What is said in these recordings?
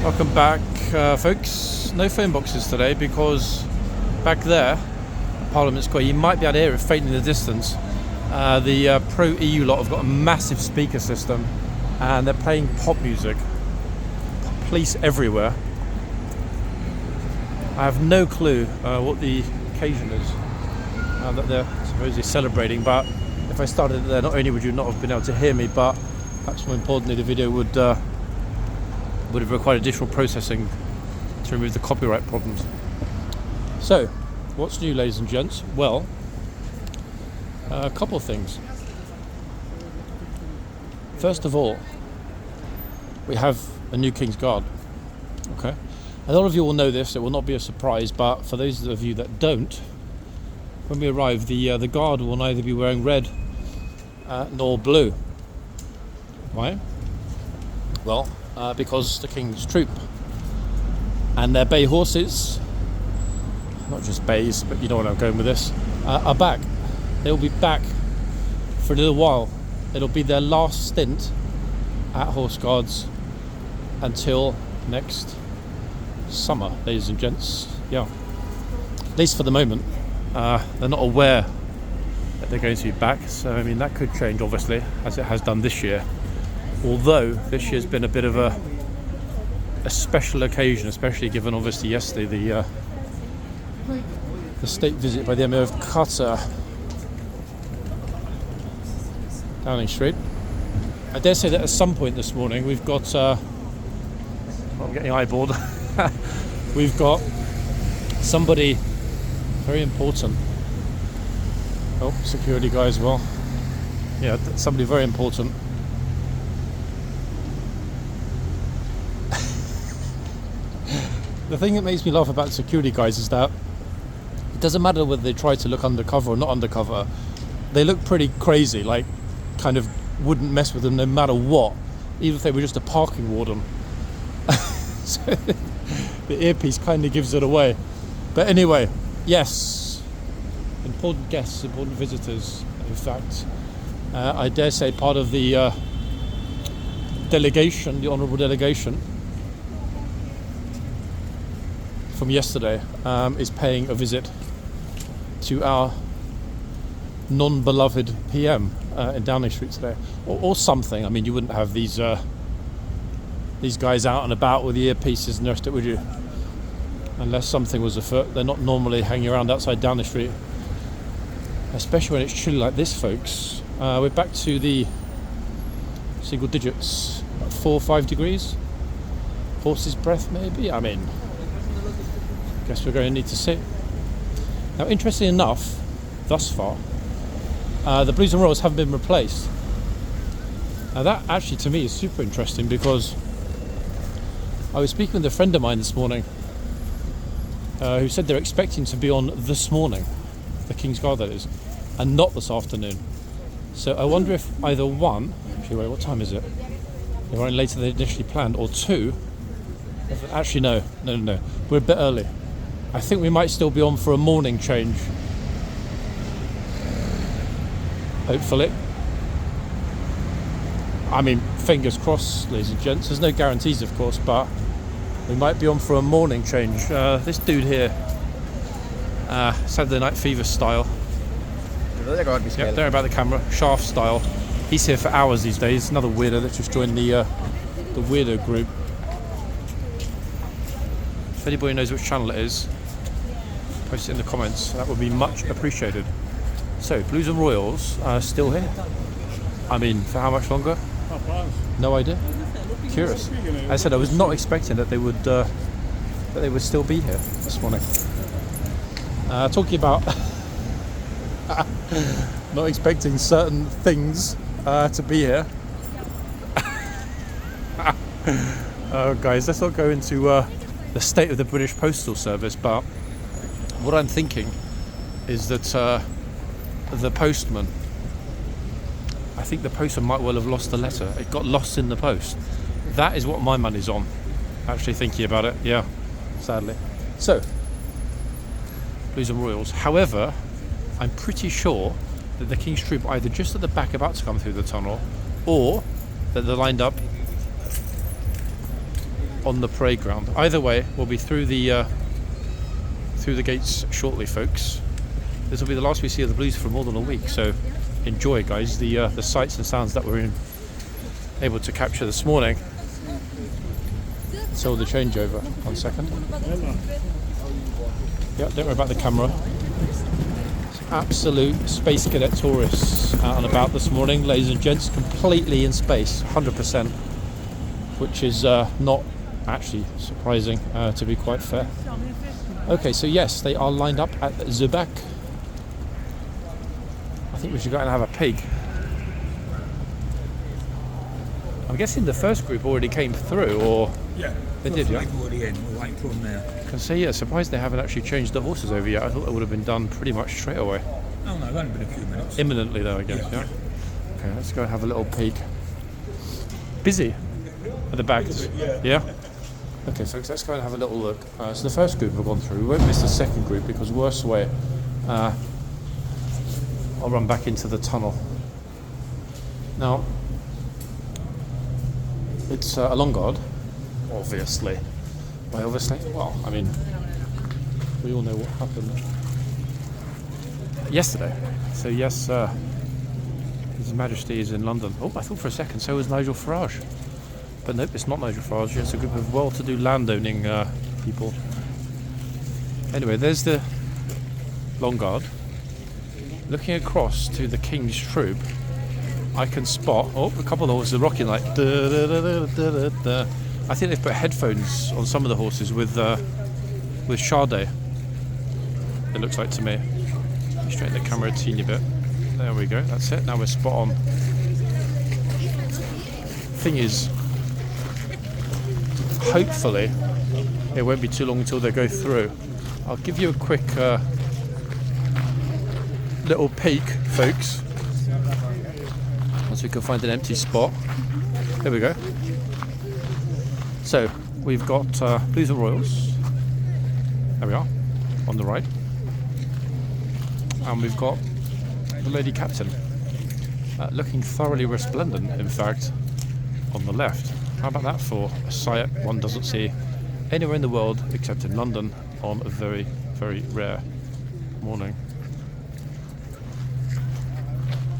Welcome back, folks. No phone boxes today because back there, Parliament Square, you might be able to hear it faintly in the distance. The pro-EU lot have got a massive speaker system and they're playing pop music. Police everywhere. I have no clue what the occasion is that they're supposedly celebrating, but if I started there, not only would you not have been able to hear me, but perhaps more importantly, the video would have required additional processing to remove the copyright problems. So, what's new, ladies and gents? Well, a couple of things. First of all, we have a new Kingsguard. Okay, a lot of you will know this. It will not be a surprise, but for those of you that don't, when we arrive, the guard will neither be wearing red nor blue. Why? Well, because the King's troop and their bay horses, not just bays, but you know where I'm going with this, are back. They'll be back for a little while. It'll be their last stint at horseguards until next summer, ladies and gents. Yeah, at least for the moment. They're not aware that they're going to be back, so I mean that could change obviously, as it has done this year. Although this year's been a bit of a special occasion, especially given obviously yesterday the state visit by the Emir of Qatar, Downing Street. I dare say that at some point this morning we've got, I'm getting eyeballed, we've got somebody very important. Oh, security guy as well. Yeah, somebody very important. The thing that makes me laugh about security guys is that it doesn't matter whether they try to look undercover or not undercover, they look pretty crazy, like kind of wouldn't mess with them no matter what, even if they were just a parking warden. So the earpiece kind of gives it away. But anyway, yes, important guests, important visitors, in fact. I dare say part of the delegation, the honourable delegation from yesterday, is paying a visit to our non-beloved PM in Downing Street today, or something. I mean, you wouldn't have these guys out and about with the earpieces and the rest of it, would you? Unless something was afoot. They're not normally hanging around outside Downing Street, especially when it's chilly like this, folks. We're back to the single digits, 4 or 5 degrees, horse's breath maybe. I mean, guess we're going to need to see. Now, interestingly enough, thus far, the Blues and Royals haven't been replaced. Now that actually to me is super interesting, because I was speaking with a friend of mine this morning who said they're expecting to be on this morning, the Kingsguard that is, and not this afternoon. So I wonder if either one, actually wait, what time is it? They're running later than initially planned, or two, actually no, we're a bit early. I think we might still be on for a morning change. Hopefully. I mean, fingers crossed, ladies and gents. There's no guarantees, of course, but we might be on for a morning change. This dude here, Saturday Night Fever style. Yep, don't worry about the camera. Shaft style. He's here for hours these days. Another weirdo that just joined the weirdo group. If anybody knows which channel it is, post it in the comments. That would be much appreciated. So, Blues and Royals are still here. I mean, for how much longer? No idea. Curious. As I said, I was not expecting that they would still be here this morning. Talking about not expecting certain things to be here. Oh, guys, let's not go into the state of the British Postal Service, but what I'm thinking is that the postman, I think the postman might well have lost the letter. It got lost in the post. That is what my money's on, actually thinking about it. Yeah, sadly. So, Blues and Royals. However, I'm pretty sure that the King's troop are either just at the back about to come through the tunnel, or that they're lined up on the parade ground. Either way, we'll be through the gates shortly, folks. This will be the last we see of the Blues for more than a week, so enjoy, guys, the sights and sounds that we're able to capture this morning. So the changeover. 1 second. Yeah, don't worry about the camera. Absolute space cadet tourists out and about this morning, ladies and gents, completely in space, 100%, which is not actually surprising, to be quite fair. Okay, so yes, they are lined up at the back. I think we should go and have a peek. I'm guessing the first group already came through, or yeah, they did, yeah. Already in. We're waiting for them now. I can say, yeah, surprised they haven't actually changed the horses over yet. I thought that would have been done pretty much straight away. Oh no, it's only been a few minutes. Imminently, though, I guess. Yeah. Okay, let's go and have a little peek. Busy at the back. Yeah. Okay, folks, let's go and have a little look. So the first group have gone through. We won't miss the second group because worse way. I'll run back into the tunnel. Now, it's a long guard, obviously. Why obviously? Well, I mean, we all know what happened yesterday. So yes, His Majesty is in London. Oh, I thought for a second so was Nigel Farage. But nope, it's not Nigel Farage. It's a group of well-to-do landowning people. Anyway, there's the long guard. Looking across to the King's troop, I can spot, a couple of the horses are rocking like da, da, da, da, da, da. I think they've put headphones on some of the horses with Sade. It looks like to me. Straighten the camera a teeny bit. There we go, that's it. Now we're spot on. Thing is, hopefully it won't be too long until they go through. I'll give you a quick little peek, folks, once we can find an empty spot. There we go. So we've got Blues and Royals, there we are, on the right, and we've got the Lady Captain, looking thoroughly resplendent, in fact, on the left. How about that for a sight one doesn't see anywhere in the world except in London on a very, very rare morning.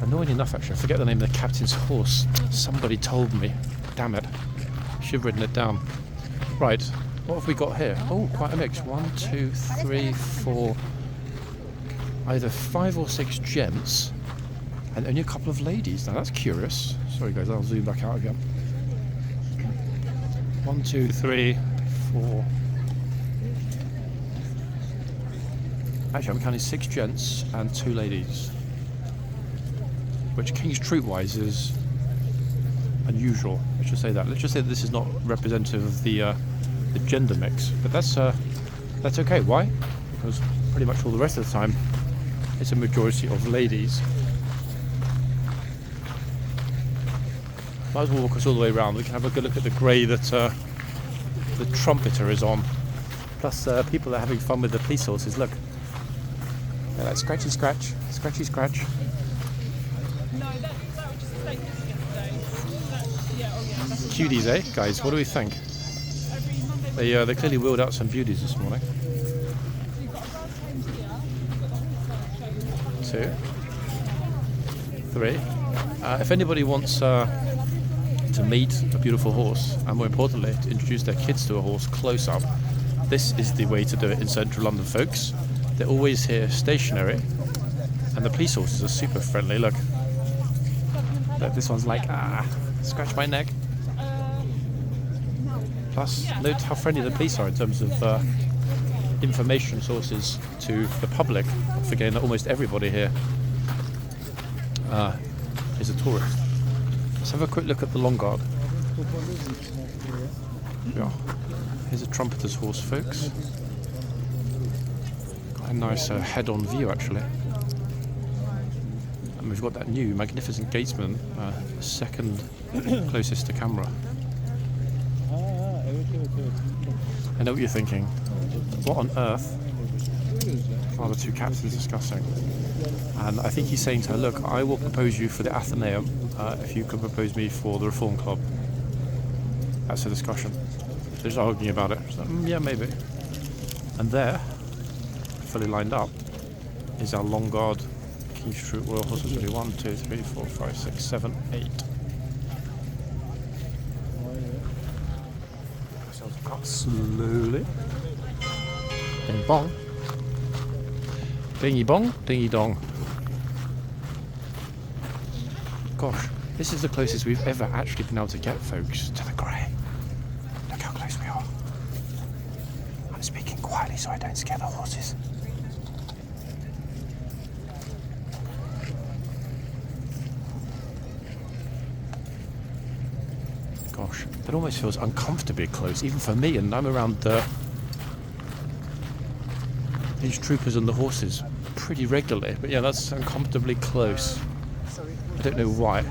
Annoying enough, actually, I forget the name of the captain's horse. Somebody told me. Damn it. Should have written it down. Right, what have we got here? Oh, quite a mix. 1, 2, 3, 4. Either 5 or 6 gents and only a couple of ladies. Now that's curious. Sorry guys, I'll zoom back out again. 1, 2, 3, 4. Actually, I'm counting 6 gents and 2 ladies, which King's troop wise is unusual. Let's just say that. Let's just say that this is not representative of the gender mix, but that's okay. Why? Because pretty much all the rest of the time it's a majority of ladies. Might as well walk us all the way around. We can have a good look at the grey that the trumpeter is on. Plus people are having fun with the police horses. Look, they're like scratchy scratch, scratchy scratch. Cuties, eh, guys? What do we think? They clearly wheeled out some beauties this morning. 2, 3. If anybody wants to meet a beautiful horse, and more importantly, to introduce their kids to a horse close up, this is the way to do it in central London, folks. They're always here stationary, and the police horses are super friendly. Look, this one's like, scratch my neck. Plus, note how friendly the police are in terms of information sources to the public. Not forgetting that almost everybody here is a tourist. Let's have a quick look at the long guard. Yeah. Here's a trumpeter's horse, folks. Got a nice head-on view, actually. And we've got that new magnificent gatesman, second closest to camera. I know what you're thinking. What on earth are the two captains discussing? And I think he's saying to her, look, I will propose you for the Athenaeum if you can propose me for the Reform Club. That's a discussion. They're just arguing about it. So, yeah, maybe. And there, fully lined up, is our long guard King's Troop Royal Horses. 1, 2, 3, 4, 5, 6, 7, 8. Ourselves up slowly. Ding bong. Dingy bong, dingy dong. Gosh, this is the closest we've ever actually been able to get, folks, to the grey. Look how close we are. I'm speaking quietly so I don't scare the horses. Gosh, it almost feels uncomfortably close, even for me, and I'm around these troopers and the horses pretty regularly. But yeah, that's uncomfortably close. I don't know why.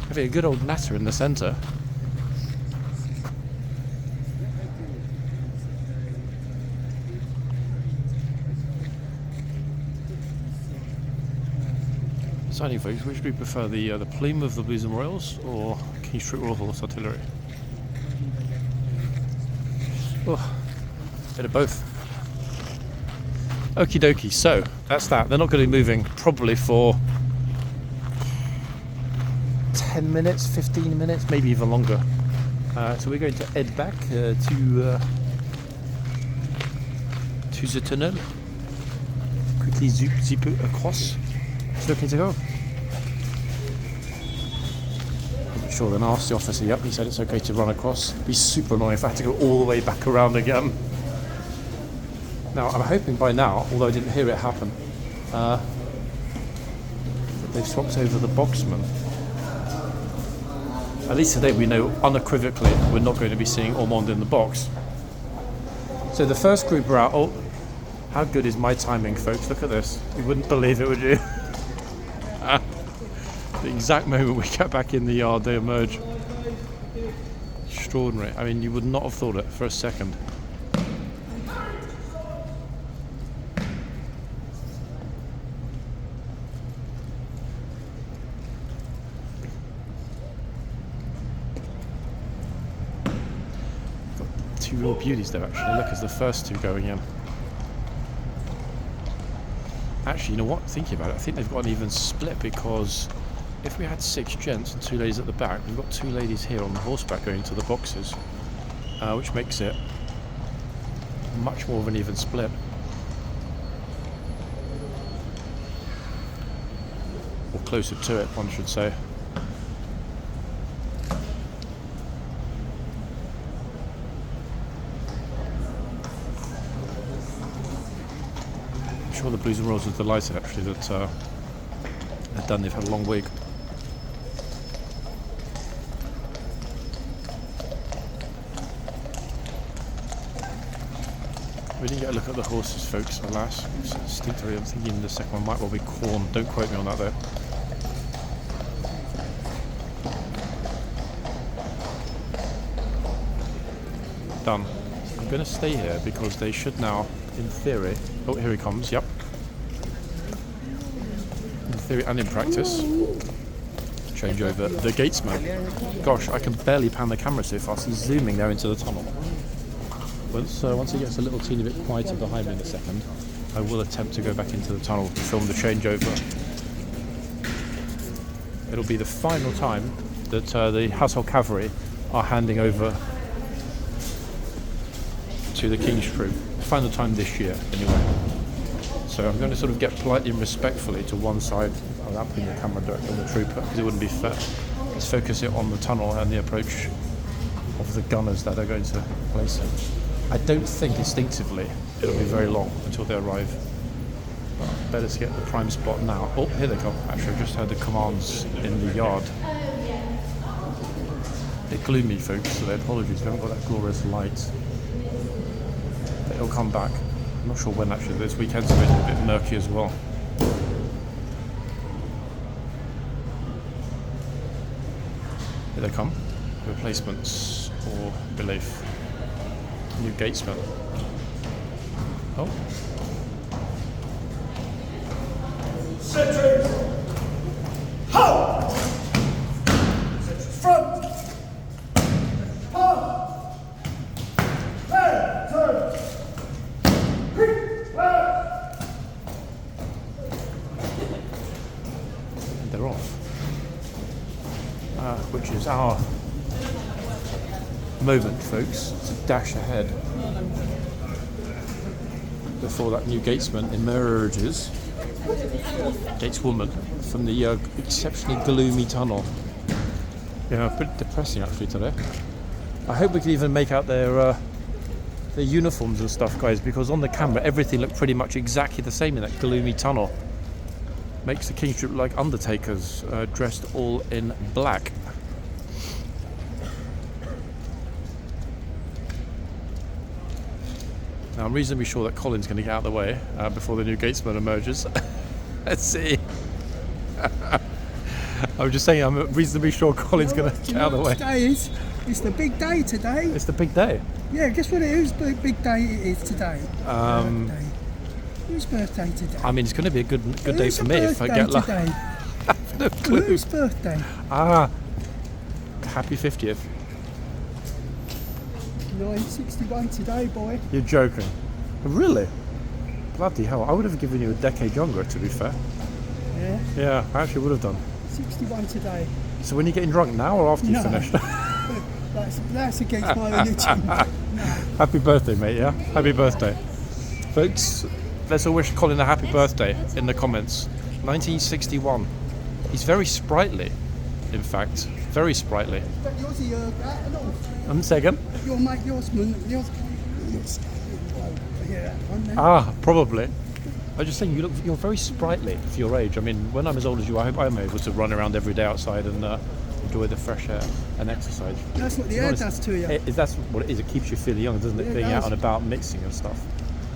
Having a good old natter in the centre. Deciding, folks, which do you prefer, the plume of the Blues and Royals or King's Troop Royal Horse Artillery? Oh, bit of both. Okie dokie, so that's that. They're not going to be moving probably for 10 minutes, 15 minutes, maybe even longer. So we're going to head back to the tunnel. Quickly zip across. It's looking to go. I'm sure then asked the officer, yep, he said it's okay to run across. It'd be super annoying if I had to go all the way back around again. Now, I'm hoping by now, although I didn't hear it happen, that they've swapped over the boxman. At least today we know unequivocally we're not going to be seeing Ormond in the box. So the first group are out. Oh, how good is my timing, folks? Look at this. You wouldn't believe it, would you? The exact moment we get back in the yard, they emerge. Extraordinary. I mean, you would not have thought it for a second. Two real beauties there, actually. Look, as the first two going in. Actually, you know what? Thinking about it, I think they've got an even split, because if we had 6 gents and 2 ladies at the back, we've got 2 ladies here on the horseback going to the boxes, which makes it much more of an even split. Or closer to it, one should say. I'm sure the Blues and Royals are delighted, actually, that they've had a long week. We didn't get a look at the horses, folks, alas. Instinctively, I'm thinking the second one might well be Corn. Don't quote me on that, though. Done. I'm going to stay here because they should now, in theory... Oh, here he comes, yep. In theory and in practice. Change over the gatesman. Gosh, I can barely pan the camera so fast. He's zooming there into the tunnel. Once he gets a little teeny bit quieter behind me in a second, I will attempt to go back into the tunnel and film the changeover. It'll be the final time that the household cavalry are handing over to the King's Troop. Final time this year, anyway. So I'm going to sort of get politely and respectfully to one side without putting the camera directly on the trooper, because it wouldn't be fair. Let's focus it on the tunnel and the approach of the gunners that are going to place it. I don't think instinctively it'll be very long until they arrive. But better to get the prime spot now. Oh, here they come. Actually, I've just heard the commands in the yard. It's gloomy, folks, so their apologies. We haven't got that glorious light. But it'll come back. I'm not sure when, actually. This weekend's a bit murky as well. Here they come. Replacements or belief. New gatesman. Oh. Sentries! Ho! Sentries front! Ho! our moment, folks, to dash ahead before that new gatesman emerges, gateswoman, from the exceptionally gloomy tunnel. Yeah, pretty depressing actually today. I hope we can even make out their uniforms and stuff, guys, because on the camera everything looked pretty much exactly the same in that gloomy tunnel. Makes the King's Troop look like undertakers, dressed all in black. Now I'm reasonably sure that Colin's going to get out of the way before the new gatesman emerges. Let's see. I'm just saying, I'm reasonably sure Colin's going to get out of the way. Today is? It's the big day today. It's the big day. Yeah, guess what it is? Big day it is today. Birthday. Whose birthday today? I mean, it's going to be a good day for me if I get lucky. No clue. Whose birthday? Happy 50th. 961 today, boy. You're joking. Really? Bloody hell, I would have given you a decade younger, to be fair. Yeah? Yeah, I actually would have done. 61 today. So when you're getting drunk now or after you finished? That's against my religion. No. Happy birthday, mate, yeah? Happy birthday. Folks, let's all wish Colin a happy birthday in the comments. 1961. He's very sprightly, in fact. Very sprightly. Yours Second? your mate, yours. Yeah, Probably. I'm just saying, you're very sprightly for your age. I mean, when I'm as old as you, I hope I'm able to run around every day outside and enjoy the fresh air and exercise. That's what the air does to you. That's what it is. It keeps you feeling young, doesn't it? Yeah, Being out and about mixing and stuff.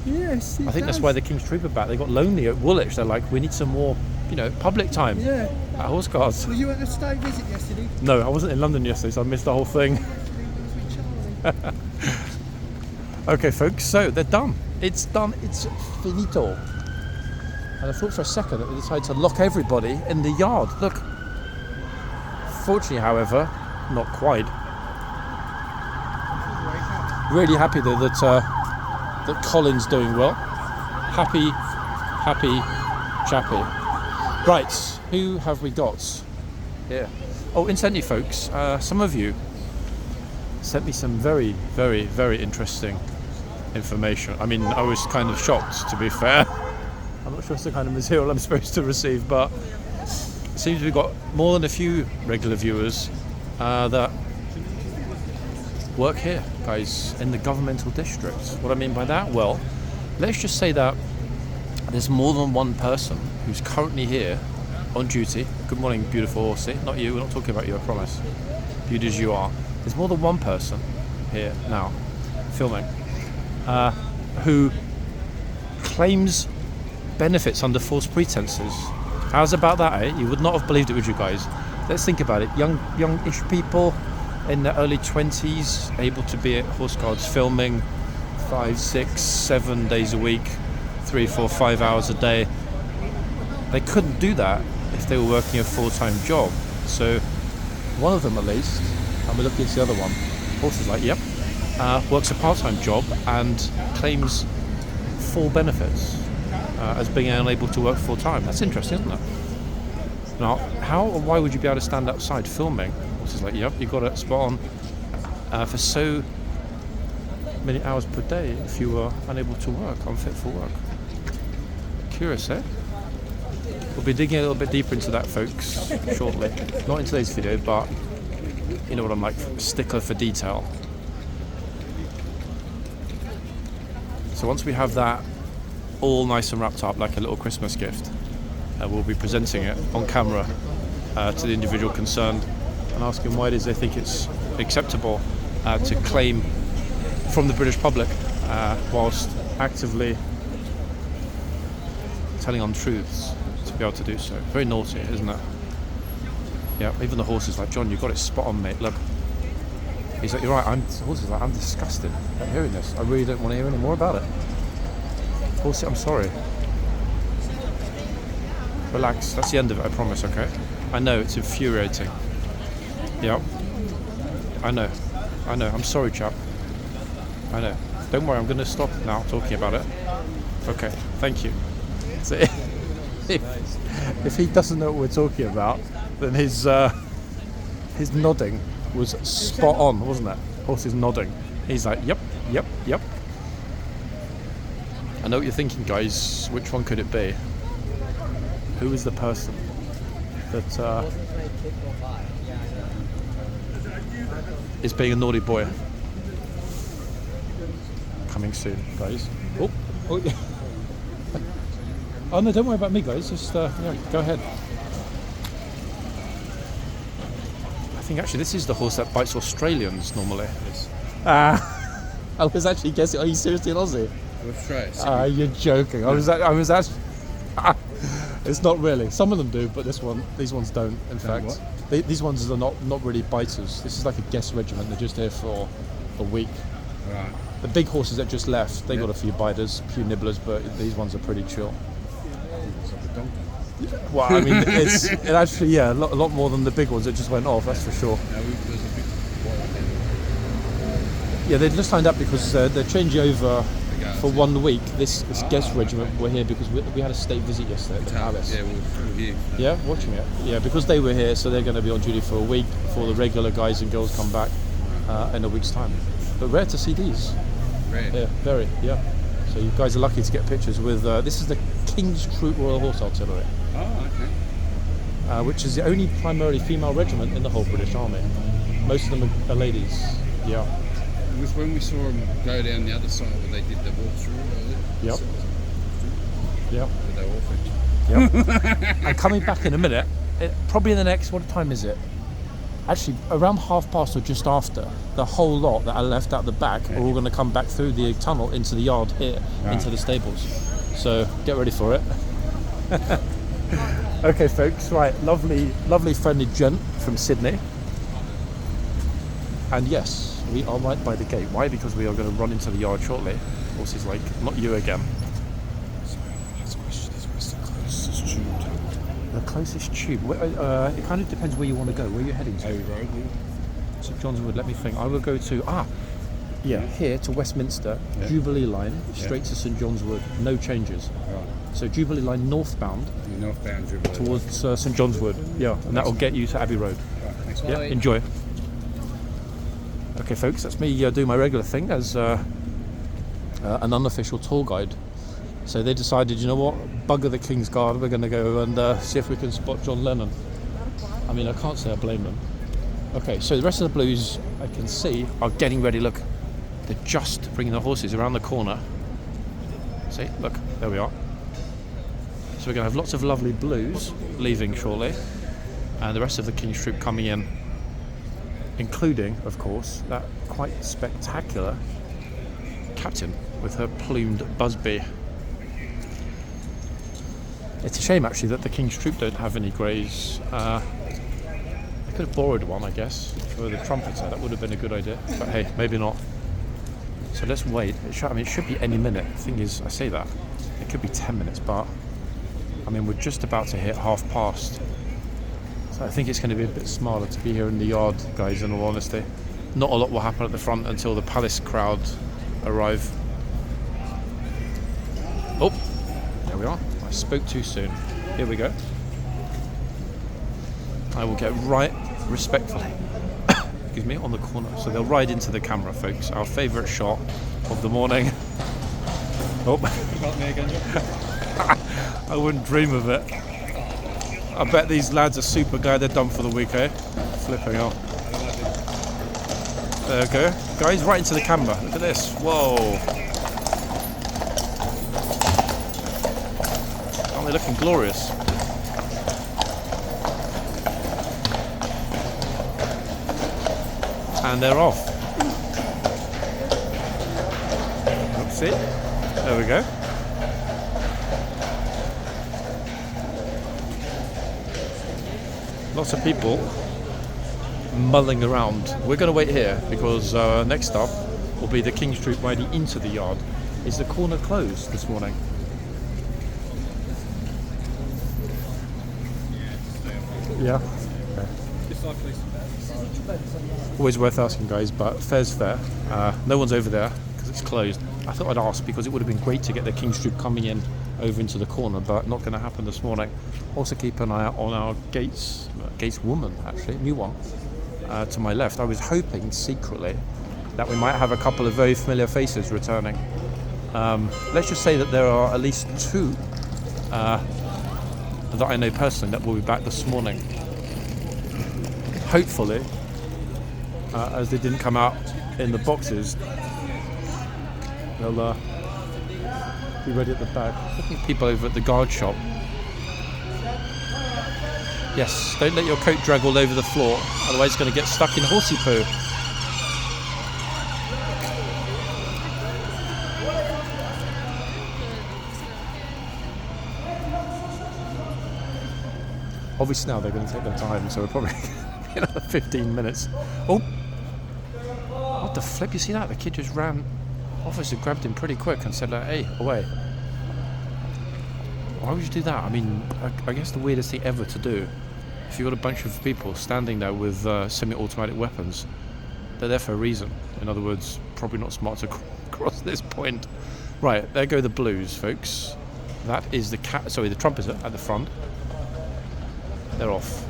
Yes, I think that's why the King's Troop are back. They got lonely at Woolwich. They're like, we need some more, public time. Yeah. At horseguards. Were you at the state visit yesterday? No, I wasn't in London yesterday, so I missed the whole thing. Okay, folks, so they're done. It's done. It's finito. And I thought for a second that they decided to lock everybody in the yard. Look. Fortunately, however, not quite. Really happy though that Colin's doing well. Happy chappy. Right, who have we got here? Oh, incidentally, folks, some of you sent me some very, very, very interesting information. I mean, I was kind of shocked, to be fair. I'm not sure it's the kind of material I'm supposed to receive, but it seems we've got more than a few regular viewers that work here, guys, in the governmental district. What I mean by that? Well, let's just say that there's more than one person who's currently here on duty. Good morning, beautiful horsey. Not you, we're not talking about you, I promise. Beauty as you are. There's more than one person here now, filming, who claims benefits under false pretenses. How's about that, eh? You would not have believed it, would you guys? Let's think about it. Young-ish people in their early 20s, able to be at horseguards filming 5, 6, 7 days a week, 3, 4, 5 hours a day. They couldn't do that if they were working a full-time job. So one of them, at least, and we're looking at the other one, horse is like, yep, works a part-time job and claims full benefits as being unable to work full-time. That's interesting, isn't it? Now, how or why would you be able to stand outside filming? Horse is like, yep, you've got it spot on for so many hours per day if you were unable to work, unfit for work. Curious, eh? We'll be digging a little bit deeper into that, folks, shortly. Not in today's video, but you know what I'm like, stickler for detail. So once we have that all nice and wrapped up like a little Christmas gift, we'll be presenting it on camera to the individual concerned and asking why it is they think it's acceptable to claim from the British public whilst actively telling untruths, to be able to do so. Very naughty, isn't it? Yeah, even the horse is like, John, you got it spot on, mate. Look. He's like, you're right. The horse is like, I'm disgusted at hearing this. I really don't want to hear any more about it. Horsey, I'm sorry. Relax. That's the end of it, I promise, okay? I know, it's infuriating. Yeah. I know. I'm sorry, chap. I know. Don't worry, I'm going to stop now talking about it. Okay, thank you. So if he doesn't know what we're talking about, then his his nodding was spot on, wasn't it? Horse is nodding. He's like, yep, yep, yep. I know what you're thinking, guys. Which one could it be? Who is the person that is being a naughty boy? Coming soon, guys. Oh, yeah. Oh no, don't worry about me, guys. Just yeah, go ahead. I think actually this is the horse that bites Australians normally. I was actually guessing. Are you seriously an Aussie? Australia. You're joking. I was actually. It's not really. Some of them do, but these ones don't. In fact, these ones are not really biters. This is like a guest regiment. They're just here for a week. Right. The big horses that just left, they got a few biters, a few nibblers, but these ones are pretty chill. It's like a donkey. Well, I mean, it actually, yeah, a lot more than the big ones that just went off. That's for sure. No, there's a big one. Yeah, they just signed up because they're changing over for 1 week. This guest regiment were here because we had a state visit yesterday at the palace. Yeah, we're here. Yeah, watching it. Yeah, because they were here, so they're going to be on duty for a week before the regular guys and girls come back in a week's time. But rare to see these. Rare. Yeah, very. Yeah. So you guys are lucky to get pictures with. This is the King's Troop Royal Horse Artillery, Oh, okay. which is the only primarily female regiment in the whole British Army. Most of them are ladies. Yeah. It was when we saw them go down the other side where they did the walkthrough. Yep. Yep. They were all fit. Yep. And coming back in a minute, probably in the next, what time is it? Actually, around 1:30 or just after, the whole lot that are left out the back are all going to come back through the tunnel into the yard here, into the stables. So get ready for it. Okay, folks. Right, lovely, friendly gent from Sydney. And yes, we are right by the gate. Why? Because we are going to run into the yard shortly. Horse is like, not you again. Last question is, where's the closest tube tunnel? The closest tube. It kind of depends where you want to go. Where are you heading to? Abbey Road. St John's Wood. Let me think. I will go to here to Westminster, Yeah. Jubilee line straight to St John's Wood. No changes. Right. So Jubilee line northbound The northbound Jubilee. towards St John's Wood. Yeah, and that will get you to Abbey Road. Right, thanks. Yeah, enjoy. Okay, folks, that's me doing my regular thing as an unofficial tour guide. So they decided, you know what, bugger the Kingsguard, we're going to go and see if we can spot John Lennon. I mean, I can't say I blame them. Okay, so the rest of the Blues, I can see, are getting ready. Look, they're just bringing the horses around the corner. See, look, there we are. So we're going to have lots of lovely Blues leaving shortly, and the rest of the King's Troop coming in, including, of course, that quite spectacular captain with her plumed busby. It's a shame, actually, that the King's Troop don't have any greys. I could have borrowed one, I guess, for the trumpeter. That would have been a good idea. But hey, maybe not. So let's wait. It should be any minute. The thing is, I say that. It could be 10 minutes, but I mean, we're just about to hit past. So I think it's going to be a bit smarter to be here in the yard, guys, in all honesty. Not a lot will happen at the front until the palace crowd arrive. Oh, there we are. I spoke too soon. Here we go. I will get right, respectfully, excuse me, on the corner. So they'll ride into the camera, folks. Our favourite shot of the morning. Oh. Got me again. I wouldn't dream of it. I bet these lads are super glad they're done for the week, eh? Flipping out. There we go. Guys, right into the camera. Look at this. Whoa. Aren't they looking glorious? And they're off. Oopsie. There we go. Lots of people mulling around. We're going to wait here because next up will be the King's Troop riding into the yard. Is the corner closed this morning? Yeah. Okay. Always worth asking, guys, but fair's fair. No one's over there because it's closed. I thought I'd ask because it would have been great to get the King's Troop coming in over into the corner, but not going to happen this morning. Also keep an eye out on our gates woman, actually, new one. to my left. I was hoping secretly that we might have a couple of very familiar faces returning. Let's just say that there are at least 2 that I know personally that will be back this morning. Hopefully, as they didn't come out in the boxes, they'll be ready at the back. Looking at people over at the guard shop. Yes, don't let your coat drag all over the floor, otherwise it's going to get stuck in horsey poo. Obviously now they're going to take their time, so we're probably another 15 minutes. Oh! What the flip? You see that? The kid just ran. Officer grabbed him pretty quick and said, like, hey, away. Why would you do that? I mean, I guess the weirdest thing ever to do, if you've got a bunch of people standing there with semi-automatic weapons, they're there for a reason. In other words, probably not smart to cross this point. Right, there go the blues, folks. That is the the trumpeter at the front. They're off.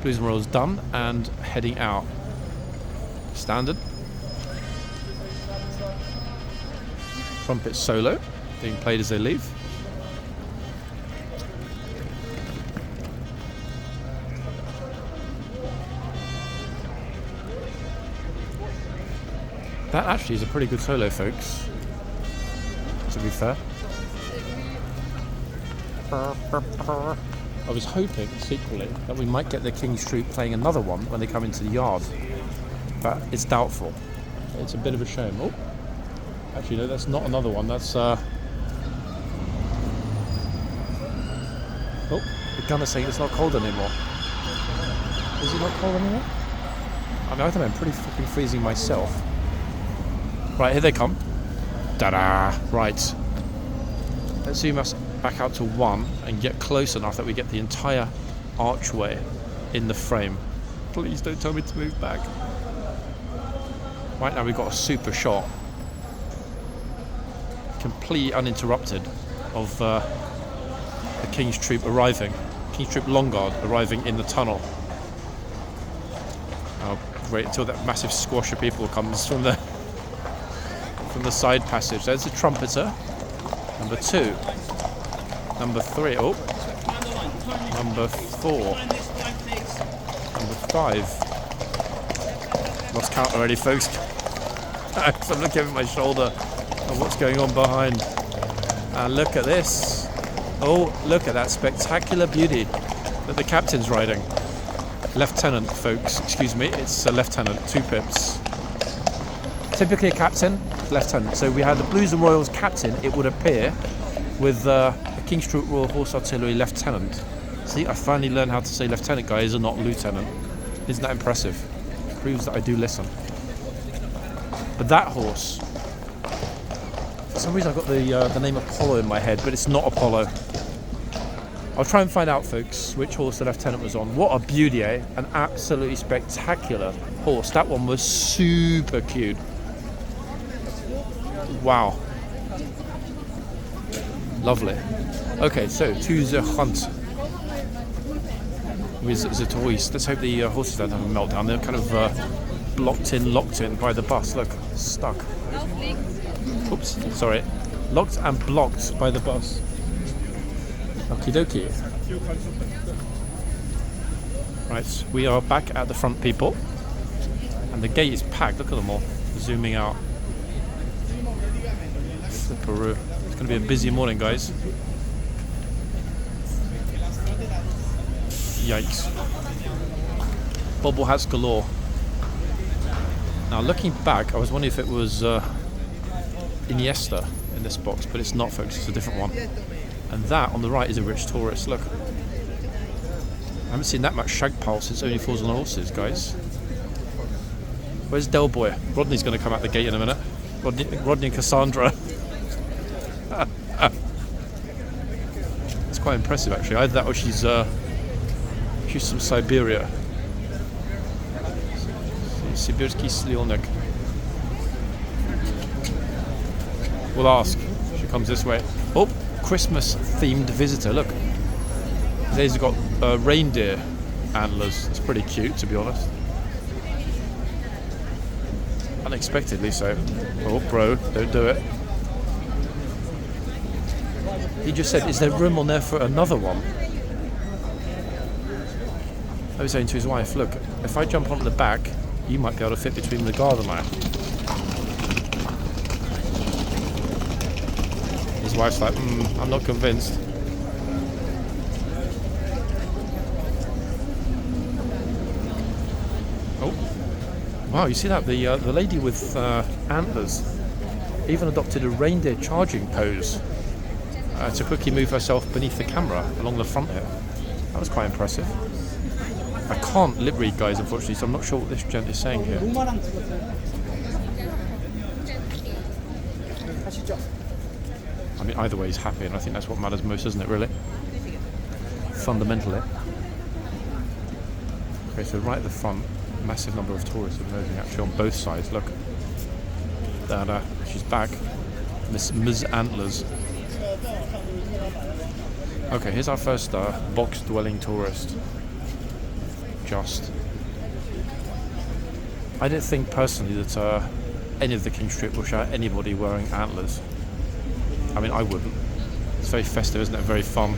Blues and Royals done and heading out. Standard. Trumpet solo being played as they leave. That actually is a pretty good solo, folks, to be fair. I was hoping, secretly, that we might get the King's Troop playing another one when they come into the yard, but it's doubtful. It's a bit of a shame. Oh, actually no, that's not another one, that's oh, the gunner's saying it's not cold anymore. Is it not cold anymore? I mean, I think I'm pretty fucking freezing myself. Right, here they come. Ta-da! Right. Let's zoom us back out to 1 and get close enough that we get the entire archway in the frame. Please don't tell me to move back. Right now we've got a super shot, completely uninterrupted, of the King's Troop arriving. King's Troop Long Guard arriving in the tunnel. Oh, great, until that massive squash of people comes from the side passage. There's the trumpeter. Number 2. Number 3. Oh. Number 4. Number 5. Lost count already, folks. I'm looking over my shoulder at what's going on behind. And look at this. Oh, look at that spectacular beauty that the captain's riding. Lieutenant, folks. Excuse me, it's a lieutenant. 2 pips. Typically a captain, lieutenant. So we had the Blues and Royals captain, it would appear, with the King's Troop Royal Horse Artillery lieutenant. See, I finally learned how to say lieutenant, guys, and not lieutenant. Isn't that impressive? Proves that I do listen. But that horse, for some reason I've got the name Apollo in my head, but it's not Apollo. I'll try and find out, folks, which horse the lieutenant was on. What a beauty, eh? An absolutely spectacular horse. That one was super cute. Wow. Lovely. Okay, so to the hunt with the toys. Let's hope the horses don't have a meltdown. They're kind of locked in by the bus. Look, stuck. Oops, sorry. Locked and blocked by the bus. Okie dokie. Right, we are back at the front, people. And the gate is packed. Look at them all zooming out. Flipperoo. It's going to be a busy morning, guys. Yikes. Bobble hats galore. Now, looking back, I was wondering if it was Iniesta in this box, but it's not, folks. It's a different one. And that on the right is a rich tourist. Look. I haven't seen that much shag pile since Only Fools on Horses, guys. Where's Del Boy? Rodney's going to come out the gate in a minute. Rodney and Cassandra. It's quite impressive, actually. Either that or she's from Siberia. Sibirski Slionik. We'll ask. She comes this way. Oh, Christmas-themed visitor. Look. They've got reindeer antlers. It's pretty cute, to be honest. Unexpectedly so. Oh, bro, don't do it. He just said, is there room on there for another one? I was saying to his wife, look, if I jump onto the back, you might be able to fit between the guard and I. His wife's like, I'm not convinced. Oh, wow! You see that the lady with antlers even adopted a reindeer charging pose to quickly move herself beneath the camera along the front here. That was quite impressive. I can't lip read, guys, unfortunately, so I'm not sure what this gent is saying here. I mean, either way, he's happy, and I think that's what matters most, isn't it, really? Fundamentally. Okay, so right at the front, massive number of tourists emerging actually on both sides. Look. There, she's back. Ms. Antlers. Okay, here's our first box-dwelling tourist. I don't think personally that any of the King Strip will show anybody wearing antlers. I mean, I wouldn't. It's very festive, isn't it? Very fun.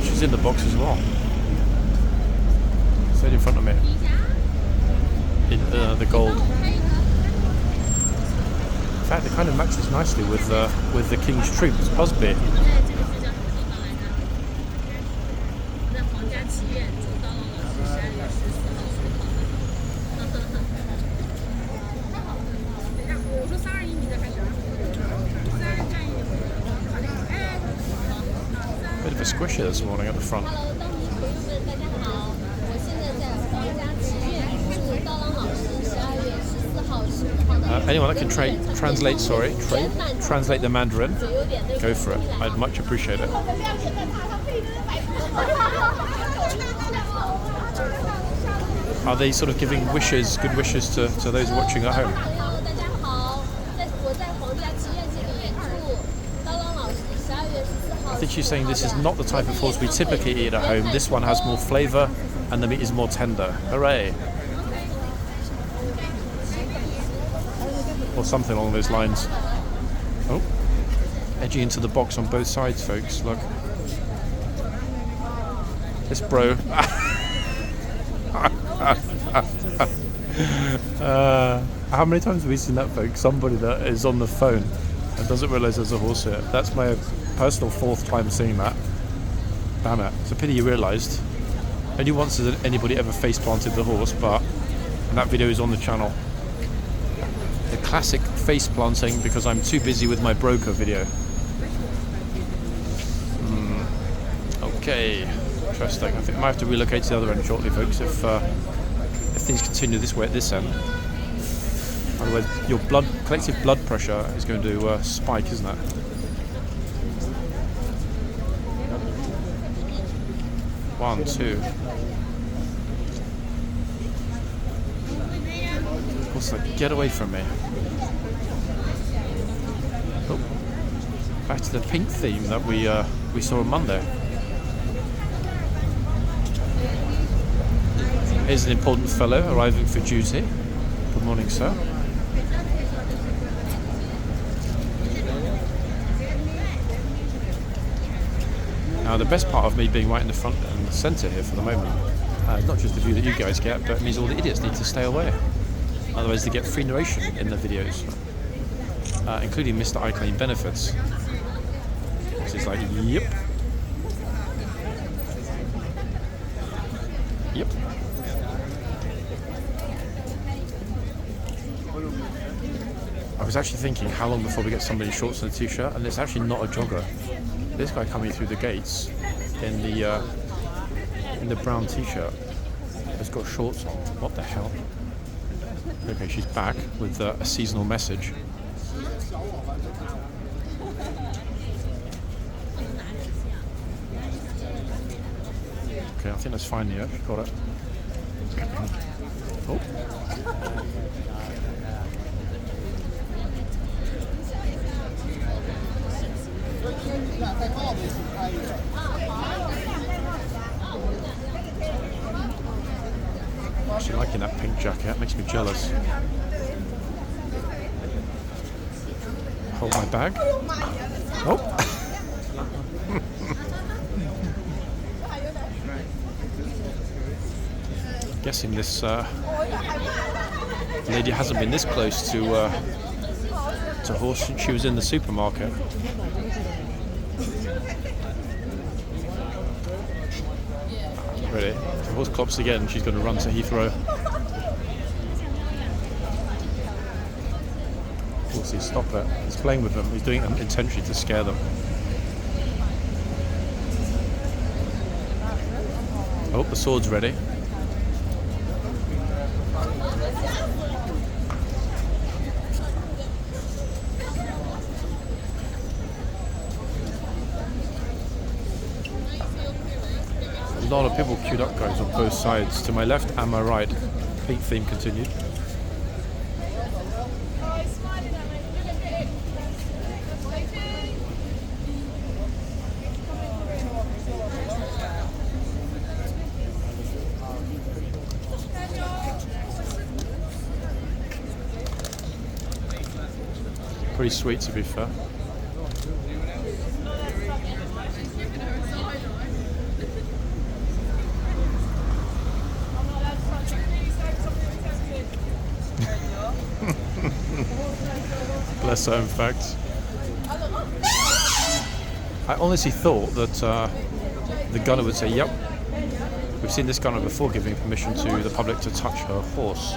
She's in the box as well. Stayed in front of me. In the gold. In fact, it kind of matches nicely with the King's troops, Busby. Bit of a squisher this morning at the front. Anyone that can translate the Mandarin, go for it. I'd much appreciate it. Are they sort of giving wishes, good wishes to those watching at home? I think she's saying this is not the type of horse we typically eat at home. This one has more flavour and the meat is more tender. Hooray! Or something along those lines. Oh, edging into the box on both sides, folks. Look, this bro. How many times have we seen that, folks? Somebody that is on the phone and doesn't realise there's a horse here. That's my personal 4th time seeing that. Damn it! It's a pity you realised. Only once has anybody ever face planted the horse, and that video is on the channel. The classic face planting because I'm too busy with my broker video. Okay, interesting. I think I might have to relocate to the other end shortly, folks, if things continue this way at this end. Otherwise, your collective blood pressure is going to spike, isn't it? One, two. What's that? Get away from me. Oh. Back to the pink theme that we saw on Monday. Here's an important fellow arriving for duty. Good morning, sir. Now, the best part of me being right in the front and the centre here for the moment, not just the view that you guys get, but it means all the idiots need to stay away. Otherwise, they get free narration in the videos, including Mr. I Claim Benefits. So he's like, yep. Yep. I was actually thinking how long before we get somebody in shorts and a t-shirt, and it's actually not a jogger. This guy coming through the gates in the brown t-shirt has got shorts on. What the hell? Okay, she's back with a seasonal message. Okay, I think that's fine here. Got it. Oh. Actually liking that pink jacket, that makes me jealous. Hold my bag. Oh! Guessing this lady hasn't been this close to horse since she was in the supermarket. Ready? If the horse clops again, she's going to run to Heathrow. Horsey, stop it. He's playing with them. He's doing it intentionally to scare them. Oh, the sword's ready. A lot of people queued up, guys, on both sides, to my left and my right. Pink theme continued. Pretty sweet, to be fair. Bless her, in fact. I honestly thought that the gunner would say, "Yep, we've seen this gunner before giving permission to the public to touch her horse."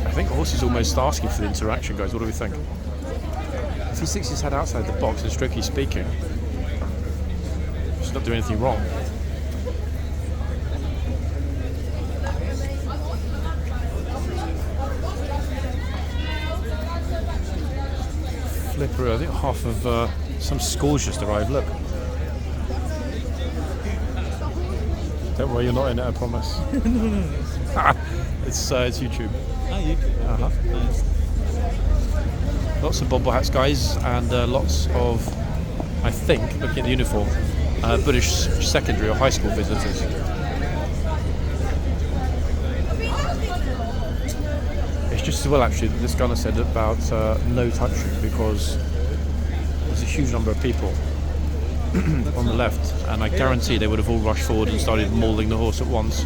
I think the horse is almost asking for the interaction, guys. What do we think? If he sticks his head outside the box and strictly speaking, she's not doing anything wrong. Flipper, I think half of some schools just arrived. Look. Don't worry, you're not in it, I promise. No. It's YouTube. Oh, YouTube. Uh-huh. Nice. Lots of bobble hats, guys, and lots of, I think, looking at the uniform, British secondary or high school visitors. It's just as well, actually, that this gunner said about no touching, because there's a huge number of people on the left, and I guarantee they would have all rushed forward and started mauling the horse at once.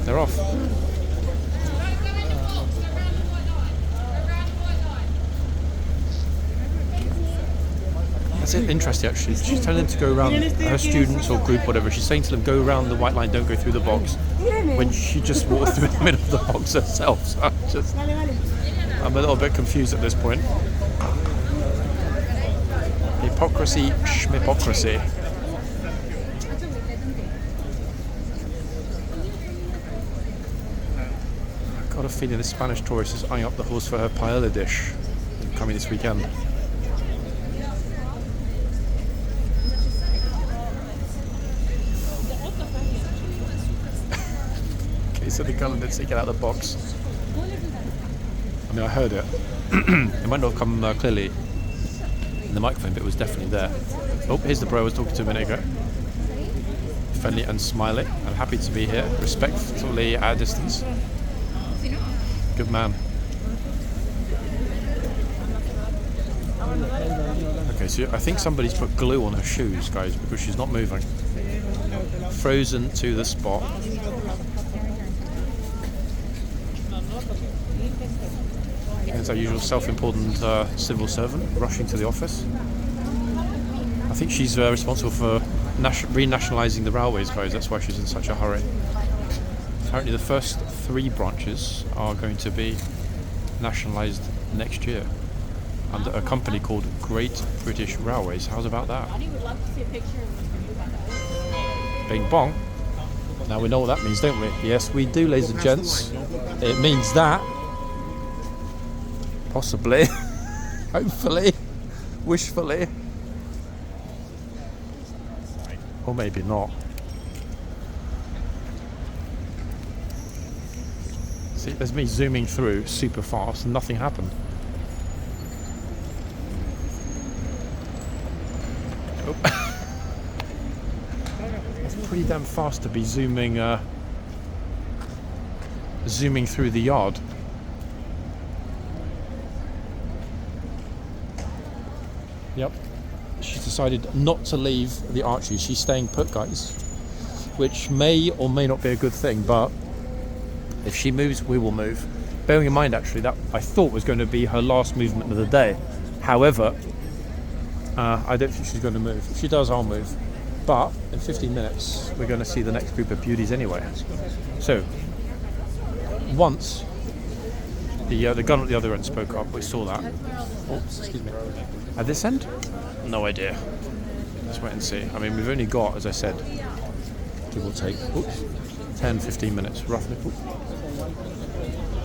They're off. That's it, interesting actually. She's telling them to go around, her students or group, whatever. She's saying to them, go around the white line, don't go through the box. When she just walked through the middle of the box herself. So I'm a little bit confused at this point. Hypocrisy, schmipocrisy. Got a feeling the Spanish tourist is eyeing up the horse for her paella dish coming this weekend. Okay, so the gunner did take it out of the box. I mean, I heard it. It might not have come clearly in the microphone, but it was definitely there. Oh, here's the bro I was talking to a minute ago. Friendly and smiling. I'm happy to be here, respectfully at a distance. Good man. Okay, so I think somebody's put glue on her shoes, guys, because she's not moving. Frozen to the spot. There's our usual self-important civil servant rushing to the office. I think she's responsible for renationalising the railways, guys. That's why she's in such a hurry. Apparently the first 3 branches are going to be nationalised next year under a company called Great British Railways. How's about that? I would love to see a picture of Bing bong. Now we know what that means, don't we? Yes, we do, ladies and gents. It means that. Possibly. Hopefully. Wishfully. Or maybe not. See, there's me zooming through super fast and nothing happened. Oh. It's pretty damn fast to be zooming through the yard. Yep. She's decided not to leave the archery. She's staying put, guys, which may or may not be a good thing, but if she moves, we will move. Bearing in mind, actually, that I thought was going to be her last movement of the day. However, I don't think she's going to move. If she does, I'll move. But in 15 minutes, we're going to see the next group of beauties anyway. So, once the gun at the other end spoke up, we saw that. Oops, excuse me. At this end? No idea. Let's wait and see. I mean, we've only got, as I said, give or take, 10-15 minutes, roughly.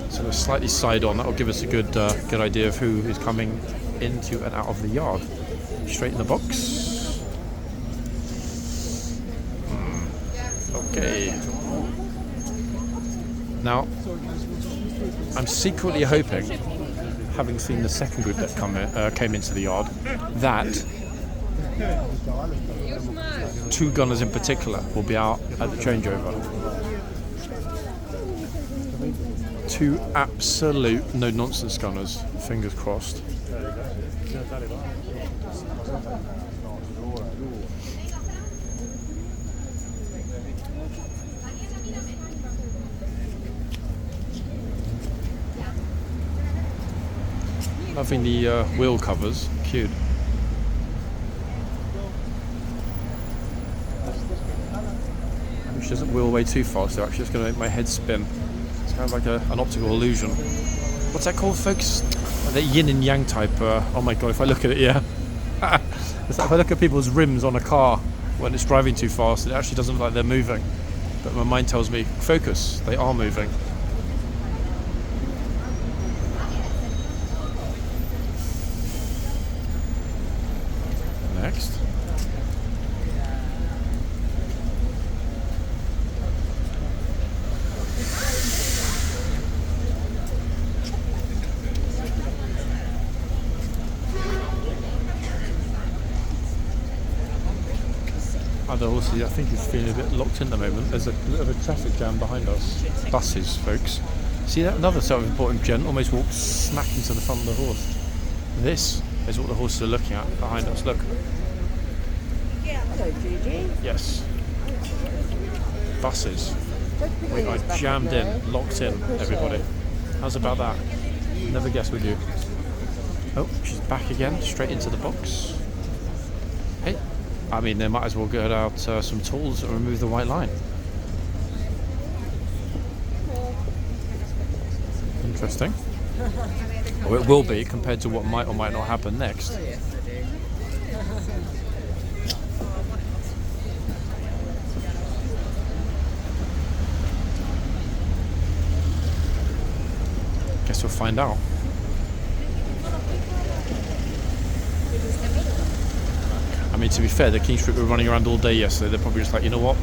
So we're slightly side on. That will give us a good idea of who is coming into and out of the yard. Straight in the box. Okay. Now, I'm secretly hoping, having seen the second group that came into the yard, that 2 gunners in particular will be out at the changeover. 2 absolute no-nonsense gunners, fingers crossed. Loving the wheel covers, cute. She doesn't wheel away too fast, so actually it's going to make my head spin. It's kind of like an optical illusion. What's that called, folks? The yin and yang type. Oh my god, if I look at it, yeah. It's like if I look at people's rims on a car when it's driving too fast, it actually doesn't look like they're moving. But my mind tells me, focus, they are moving. Next. Other horses, I think, is feeling a bit locked in at the moment. There's a bit of a traffic jam behind us. Buses, folks. See that? Another self-important gent almost walked smack into the front of the horse. This is what the horses are looking at behind us. Look. Hello, Gigi. Yes. Buses. We are jammed in, locked in, everybody. How's about that? Never guess, would you? Oh, she's back again, straight into the box. Hey. I mean, they might as well get out some tools and remove the white line. Interesting. Or it will be compared to what might or might not happen next. Guess we'll find out. I mean, to be fair, the King's Troop were running around all day yesterday. They're probably just like, you know what?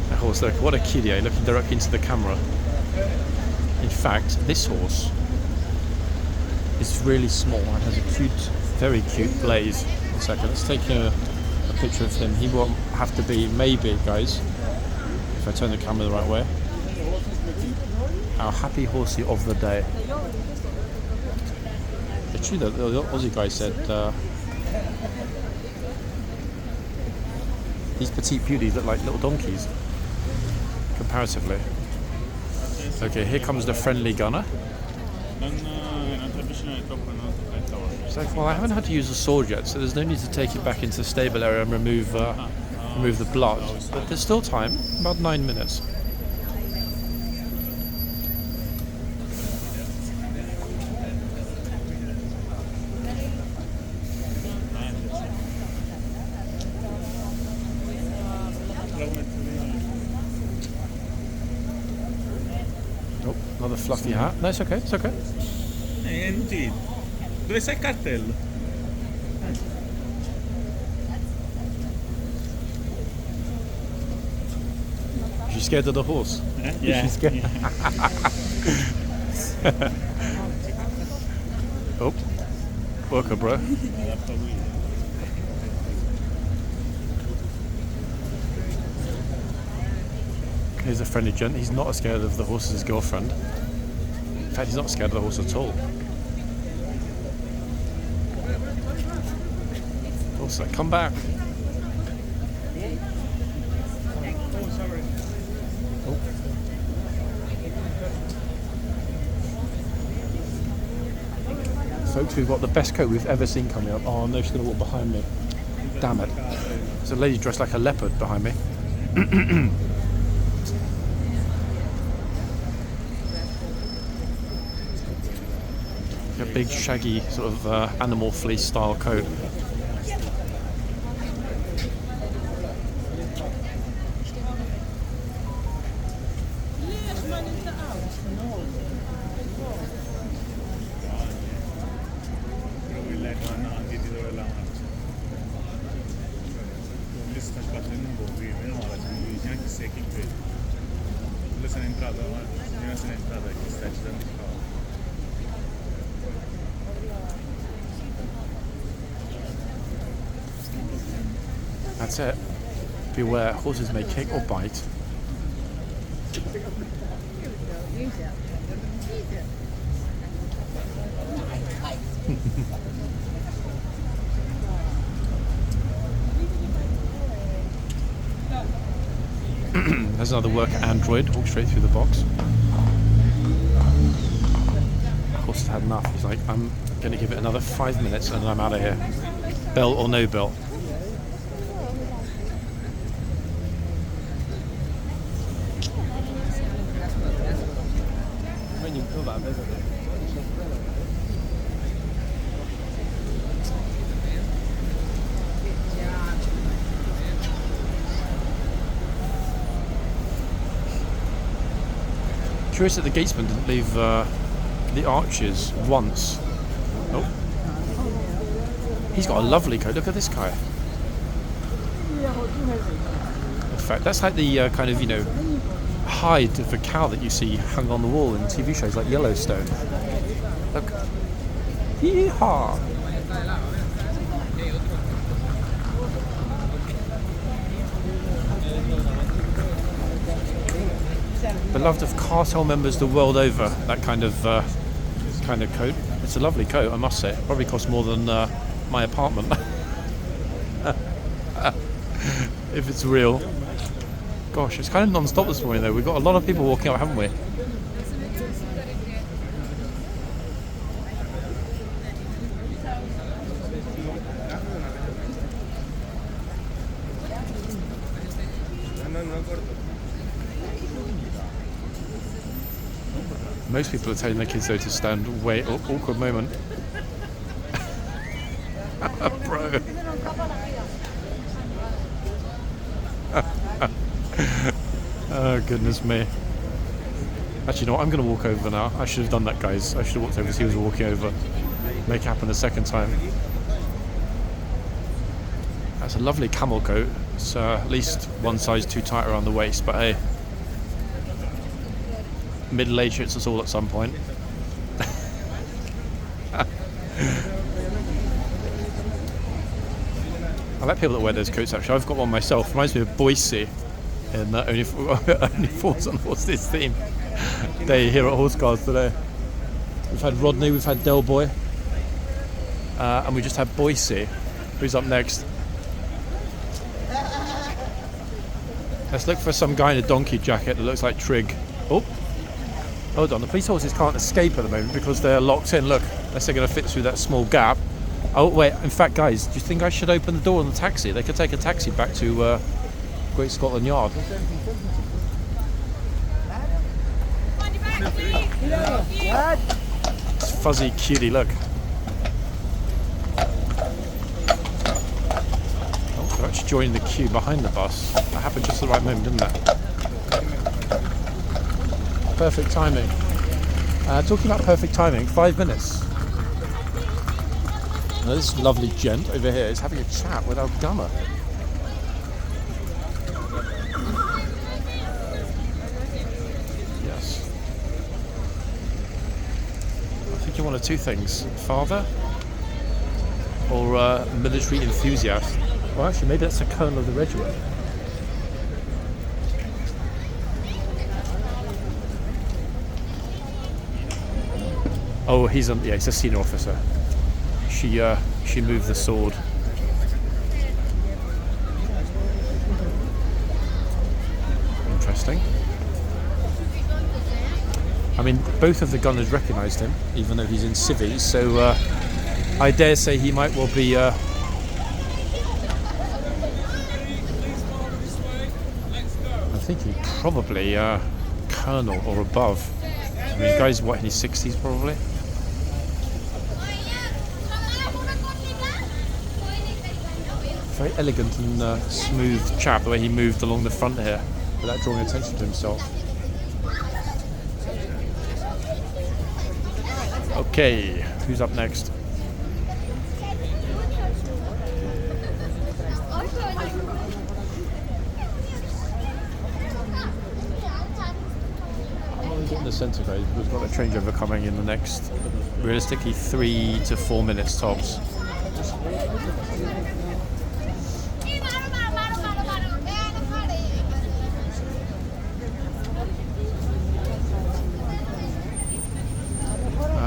That horse, look, what a cutie, eh? Looking directly into the camera. In fact, this horse is really small and has a cute, very cute blaze. 1 second, let's take a picture of him. He will have to be, maybe, guys, if I turn the camera the right way, our happy horsey of the day. It's true that the Aussie guy said these petite beauties look like little donkeys, comparatively. Okay, here comes the friendly gunner. It's like, well, I haven't had to use the sword yet, so there's no need to take it back into the stable area and remove the blood. But there's still time, about 9 minutes. Oh, another fluffy hat. No, it's okay, it's okay. Indeed. Dove sei il cartello? You scared of the horse? Yeah. She's scared. Oh, welcome, bro. Here's a friendly gent. He's not as scared of the horse as his girlfriend. In fact, he's not scared of the horse at all. Also, come back. Oh. Folks, we've got the best coat we've ever seen coming up. Oh no, she's going to walk behind me. Damn it. There's a lady dressed like a leopard behind me. A big shaggy sort of animal fleece style coat. That's it. Beware, horses may kick or bite. There's another worker android, walk straight through the box. Horse has had enough. He's like, I'm going to give it another 5 minutes and then I'm out of here. Bell or no bell. Curious that the gatesman didn't leave the arches once. Oh, he's got a lovely coat. Look at this guy. In fact, that's like the kind of, you know, hide of a cow that you see hung on the wall in TV shows like Yellowstone. Look. Yee-haw! Beloved of cartel members the world over, that kind of coat. It's a lovely coat, I must say. It probably costs more than my apartment. If it's real. Gosh, it's kind of non-stop this morning though. We've got a lot of people walking out, haven't we? Most people are telling their kids though to stand away. Oh, awkward moment. Bro. Oh goodness me. Actually, you know what? I'm going to walk over now. I should have done that, guys. I should have walked over as he was walking over. Make it happen a second time. That's a lovely camel coat. It's at least one size too tight around the waist, but hey. Middle age hits us all at some point. I like people that wear those coats actually. I've got one myself. Reminds me of Boise in only Falls on Horses theme day here at Horseguards today. We've had Rodney, we've had Del Boy, and we just had Boise. Who's up next? Let's look for some guy in a donkey jacket that looks like Trig. Oh, hold on. The police horses can't escape at the moment because they're locked in. Look, unless they're going to fit through that small gap. Oh wait, in fact guys, do you think I should open the door on the taxi? They could take a taxi back to Great Scotland Yard. It's fuzzy cutie, look. Oh, they're actually joining the queue behind the bus. That happened just at the right moment, didn't it? Perfect timing. Talking about perfect timing, 5 minutes. Now this lovely gent over here is having a chat with our gunner. Yes. I think you're one of two things. Father or military enthusiast. Well, actually, maybe that's the colonel of the regiment. Oh, he's a senior officer. She moved the sword. Interesting. I mean, both of the gunners recognised him, even though he's in civvies. So I dare say he might well be. I think he's probably colonel or above. I mean, the guy's what, in his 60s probably. Very elegant and smooth chap, the way he moved along the front here without drawing attention to himself. Okay, who's up next? In the centre, guys. We've got a changeover coming in the next, realistically, 3 to 4 minutes tops.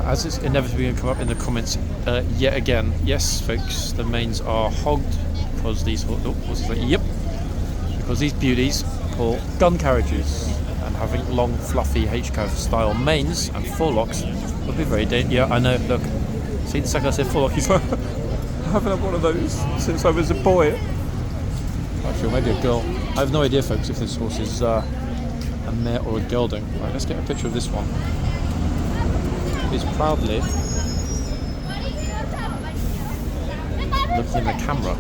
As it's inevitably going to come up in the comments yet again, yes, folks, the mains are hogged because these because these beauties pull gun carriages, and having long, fluffy H-curve style mains and forelocks would be very dangerous. Yeah, I know. Look, see the second I said forelock, he's like, I haven't had one of those since I was a boy. Actually, maybe a girl. I have no idea, folks, if this horse is a mare or a gelding. Right, let's get a picture of this one. He's proudly looking in the camera.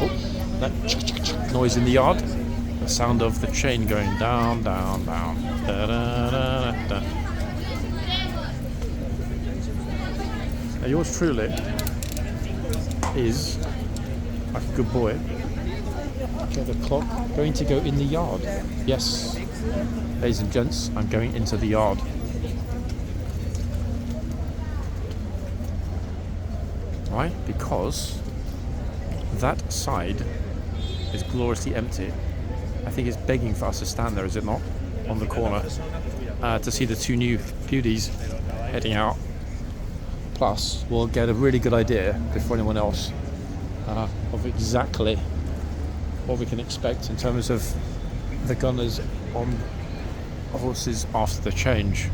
Oh, that noise in the yard. The sound of the chain going down, down, down. Da, da, da, da, da. Now yours truly is, like a good boy, get the clock going to go in the yard. Yes, ladies and gents, I'm going into the yard. Why? Because that side is gloriously empty. I think it's begging for us to stand there, is it not? On the corner to see the two new beauties heading out. Plus, we'll get a really good idea before anyone else of exactly what we can expect in terms of the gunners on horses after the change.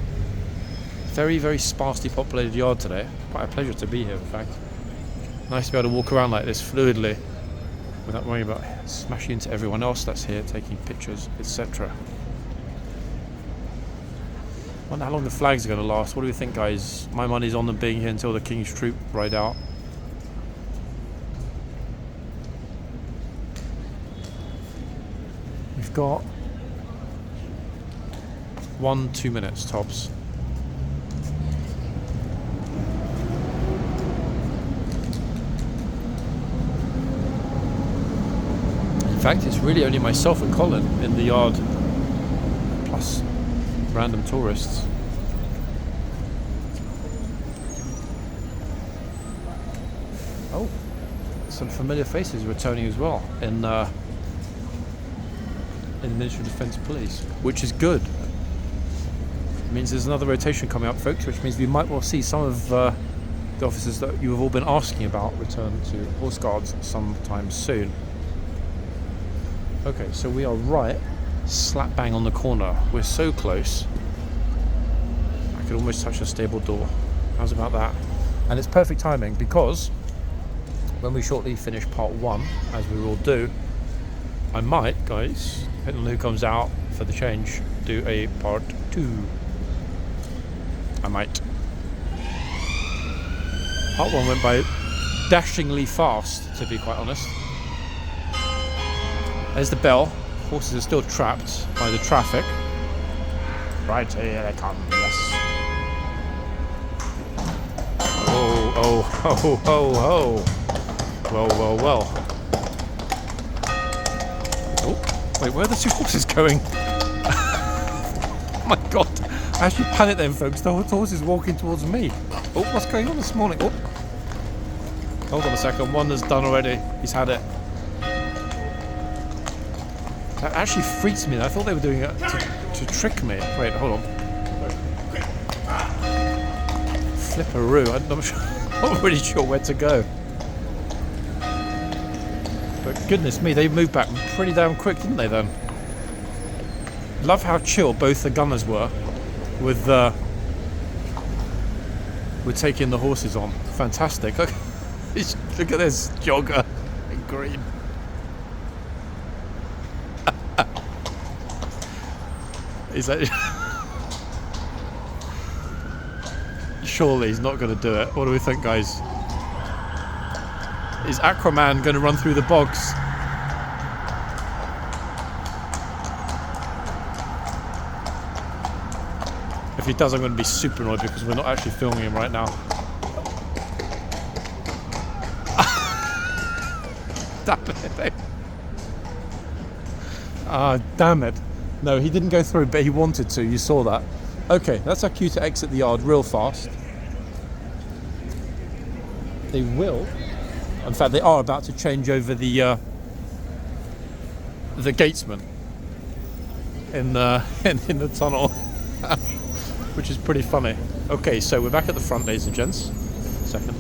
Very, very sparsely populated yard today. Quite a pleasure to be here, in fact. Nice to be able to walk around like this fluidly without worrying about smashing into everyone else that's here, taking pictures, etc. Wonder how long the flags are going to last. What do we think, guys? My money's on them being here until the King's troop ride out. We've got 1-2 minutes tops. In fact, it's really only myself and Colin in the yard, plus random tourists. Oh, some familiar faces returning as well in the Ministry of Defence Police, which is good. It means there's another rotation coming up, folks, which means we might well see some of the officers that you have all been asking about return to Horse Guards sometime soon. Okay, so we are right slap bang on the corner. We're so close. I could almost touch the stable door. How's about that? And it's perfect timing because when we shortly finish part 1, as we will do, I might, guys, depending on who comes out for the change, do a part 2. I might. Part 1 went by dashingly fast, to be quite honest. There's the bell. Horses are still trapped by the traffic. Right, here they come, yes. Ho, ho, ho. Well, well, well. Oh, wait, where are the two horses going? Oh my god. I actually panicked then, folks. The horse is walking towards me. Oh, what's going on this morning? Oh. Hold on a second. One is done already. He's had it. That actually freaks me. I thought they were doing it to trick me. Wait, hold on. Flipperoo. I'm not really sure where to go. But goodness me, they moved back pretty damn quick, didn't they then? Love how chill both the gunners were with taking the horses on. Fantastic. Look at this jogger in green. Is that... Surely he's not going to do it. What do we think, guys? Is Aquaman going to run through the bogs? If he does, I'm going to be super annoyed because we're not actually filming him right now. Damn it. Ah, damn it. No, he didn't go through, but he wanted to. You saw that. Okay, that's our cue to exit the yard real fast. They will. In fact, they are about to change over the gatesman in the tunnel, which is pretty funny. Okay, so we're back at the front, ladies and gents. Second.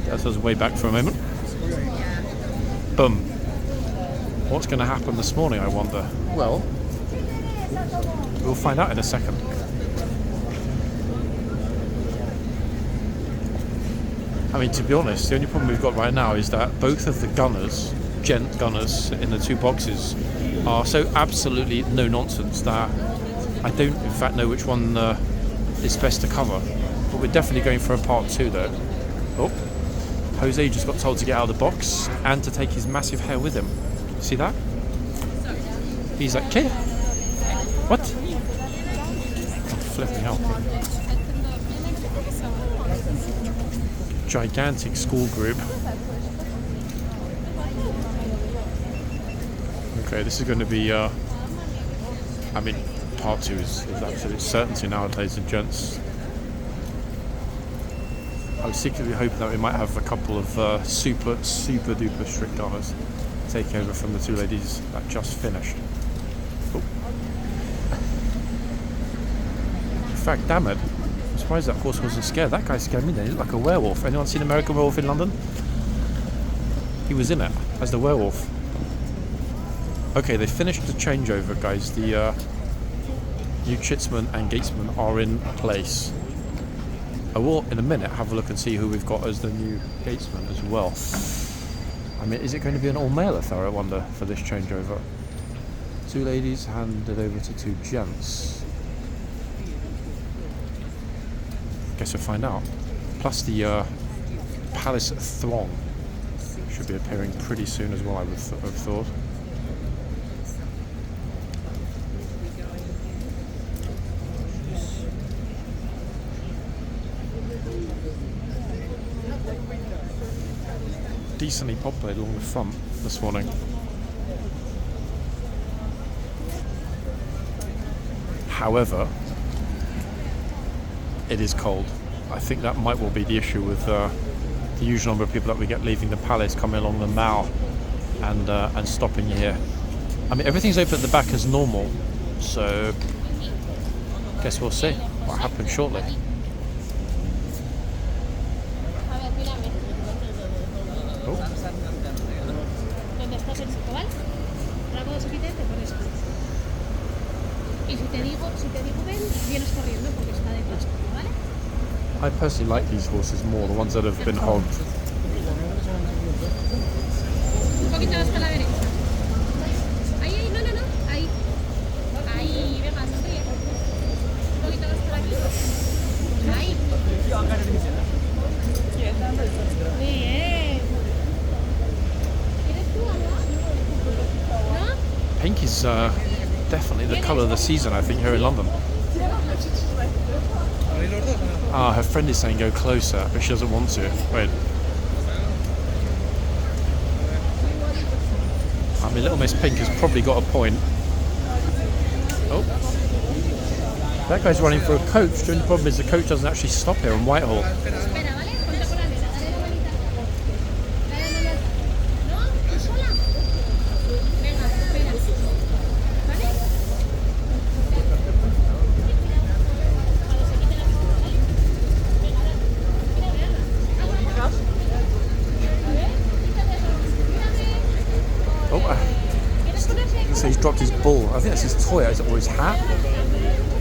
That's us way back for a moment. Boom. What's going to happen this morning, I wonder? Well, we'll find out in a second. I mean, to be honest, the only problem we've got right now is that both of the gunners, gent gunners in the two boxes, are so absolutely no nonsense that I don't, in fact, know which one is best to cover. But we're definitely going for a part 2, though. Oh, Jose just got told to get out of the box and to take his massive hair with him. See that? He's like, "Okay, what?" Oh, flipping hell. Gigantic school group. Okay, this is going to be, I mean, part 2 is absolute certainty now, ladies and gents. I was secretly hoping that we might have a couple of super duper strict gunners take over from the two ladies that just finished. Oh. In fact, damn it. I'm surprised that horse wasn't scared. That guy scared me then. He looked like a werewolf. Anyone seen American Werewolf in London? He was in it as the werewolf. Okay, they finished the changeover, guys. The new chitsman and gatesman are in place. I will, in a minute, have a look and see who we've got as the new gatesman as well. I mean, is it going to be an all-male affair, I wonder, for this changeover? 2 ladies handed over to 2 gents. Guess we'll find out. Plus the palace throng should be appearing pretty soon as well, I would have thought. Decently populated along the front this morning. However, it is cold. I think that might well be the issue with the usual number of people that we get leaving the palace, coming along the mall and stopping here. I mean, everything's open at the back as normal, so guess we'll see what happens shortly. I personally like these horses more, the ones that have been hogged. Pink is definitely the colour of the season, I think, here in London. Ah, her friend is saying go closer, but she doesn't want to. Wait. I mean, Little Miss Pink has probably got a point. Oh. That guy's running for a coach. The only problem is the coach doesn't actually stop here on Whitehall. So he's dropped his ball. I think that's his toy, or his hat.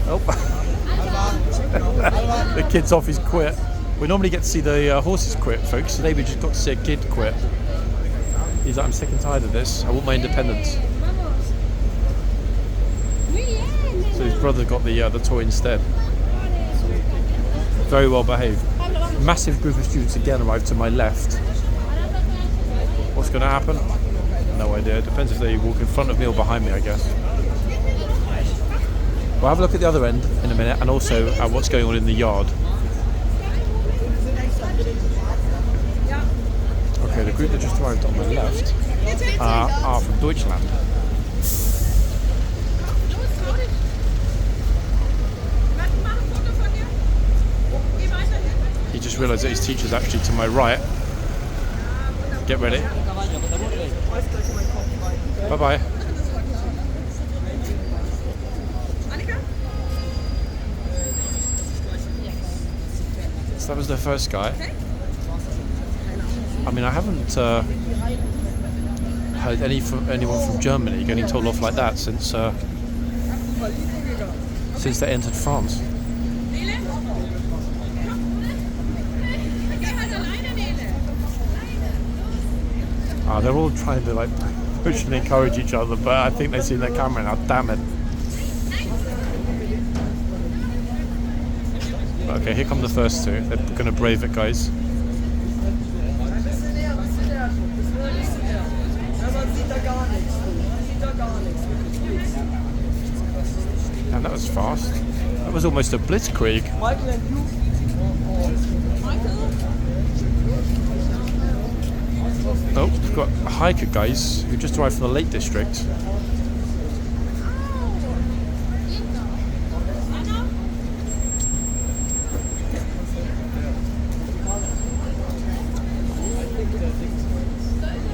Oh. The kid's off his quit. We normally get to see the horses quit, folks. Today we just got to see a kid quit. He's like, I'm sick and tired of this. I want my independence. So his brother got the toy instead. Very well behaved. Massive group of students again arrived to my left. What's going to happen? No idea. It depends if they walk in front of me or behind me, I guess. We'll have a look at the other end in a minute, and also at what's going on in the yard. Okay, the group that just arrived on my left are from Deutschland. He just realised that his teacher's actually to my right. Get ready. Bye-bye. So that was the first guy. I mean, I haven't heard anyone from Germany getting told off like that since they entered France. They're all trying to like push and encourage each other, but I think they've seen their camera now. Damn it. Okay, here come the first two. They're going to brave it, guys. And that was fast. That was almost a blitzkrieg. Oh, we've got hiker guys who just arrived from the Lake District.